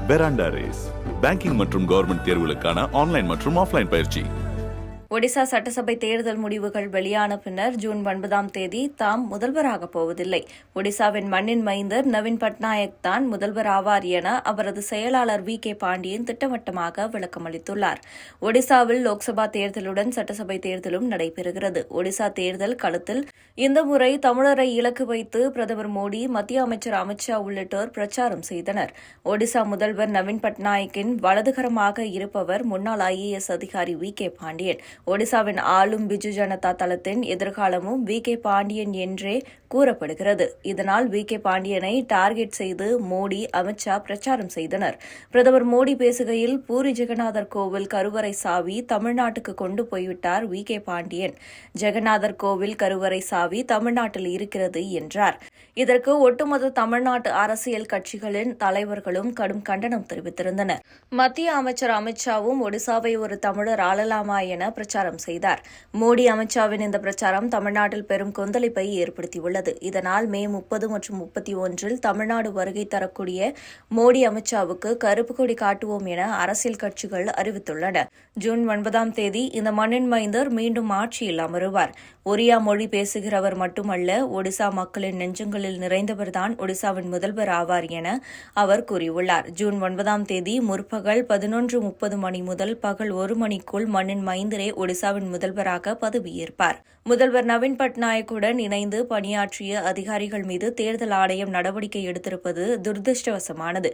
பெராண்டா race banking மற்றும் government தேர்வுகளுக்கான online மற்றும் ஆஃப்லைன் பயிற்சி. ஒடிசா சட்டசபை தேர்தல் முடிவுகள் வெளியான பின்னர் ஜூன் 9ஆம் தேதி தாம் முதல்வராகப் போவதில்லை. ஒடிசாவின் மண்ணின் மைந்தர் நவீன் பட்நாயக் தான் முதல்வர் ஆவார் என அவரது செயலாளர் வி.கே. பாண்டியன் திட்டவட்டமாக விளக்கமளித்துள்ளார். ஒடிசாவில் லோக்சபா தேர்தலுடன் சட்டசபை தேர்தலும் நடைபெறுகிறது. ஒடிசா தேர்தல் களத்தில் இந்த முறை தமிழரை இலக்கு வைத்து பிரதமர் மோடி, மத்திய அமைச்சர் அமித் ஷா உள்ளிட்டோர் பிரச்சாரம் செய்தனர். ஒடிசா முதல்வர் நவீன் பட்நாயக்கின் வலதுகரமாக இருப்பவர் முன்னாள் IAS அதிகாரி வி.கே. பாண்டியன். ஒடிசாவின் ஆளும் பிஜு ஜனதா தளத்தின் எதிர்காலமும் வி.கே. பாண்டியன் என்றே கூறப்படுகிறது. இதனால் வி.கே. பாண்டியனை டார்கெட் செய்து மோடி, அமித் ஷா பிரச்சாரம் செய்தனர். பிரதமர் மோடி பேசுகையில், பூரி ஜெகநாதர் கோவில் கருவறை சாவி தமிழ்நாட்டுக்கு கொண்டு போய்விட்டார் வி.கே. பாண்டியன். ஜெகநாதர் கோவில் கருவறை சாவி தமிழ்நாட்டில் இருக்கிறது என்றார். இதற்கு ஒட்டுமொத்த தமிழ்நாட்டு அரசியல் கட்சிகளின் தலைவர்களும் கடும் கண்டனம் தெரிவித்திருந்தனர். மத்திய அமைச்சர் அமித் ஷாவும் ஒடிசாவை ஒரு தமிழர் ஆளலாமா என பிரச்சாரம் செய்தார். மோடி, அமித்ஷாவின் இந்த பிரச்சாரம் தமிழ்நாட்டில் பெரும் கொந்தளிப்பை ஏற்படுத்தியுள்ளது. இதனால் மே 30 மற்றும் 31 தமிழ்நாடு வருகை தரக்கூடிய மோடி, அமித்ஷாவுக்கு கருப்பு கொடி காட்டுவோம் என அரசியல் கட்சிகள் அறிவித்துள்ளன. ஜூன் 9ஆம் தேதி இந்த மண்ணின் மைந்தர் மீண்டும் ஆட்சியில் அமருவார். ஒரியா மொழி பேசுகிறவர் மட்டுமல்ல, ஒடிசா மக்களின் நெஞ்சங்களில் நிறைந்தவர்தான் ஒடிசாவின் முதல்வர் ஆவார் என அவர் கூறியுள்ளார். ஜூன் 9ஆம் தேதி முற்பகல் 11:30 மணி முதல் பகல் 1 மணிக்குள் மண்ணின் மைந்தரே ஒடிசாவின் முதல்வராக பதவியேற்பார். முதல்வர் நவீன் பட்நாயக்குடன் இணைந்து பணியாற்றிய அதிகாரிகள் மீது தேர்தல் ஆணையம் நடவடிக்கை எடுத்திருப்பது துரதிருஷ்டவசமானது.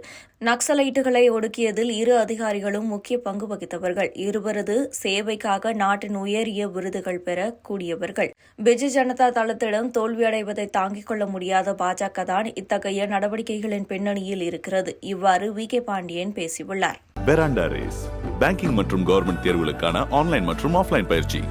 நக்சலைட்டுகளை ஒடுக்கியதில் இரு அதிகாரிகளும் முக்கிய பங்கு வகித்தவர்கள். இருவரது சேவைக்காக நாட்டின் உயரிய விருதுகள் பெற கூடியவர்கள். பிஜு ஜனதா தளத்திடம் தோல்வியடைவதை தாங்கிக் கொள்ள முடியாத பாஜக தான் இத்தகைய நடவடிக்கைகளின் பின்னணியில் இருக்கிறது. இவ்வாறு வி.கே. பாண்டியன் பேசியுள்ளார். பெராண்டா ரேஸ் பேங்கிங் மற்றும் கவர்மெண்ட் தேர்வுகளுக்கான ஆன்லைன் மற்றும் ஆஃப்லைன் பயிற்சி.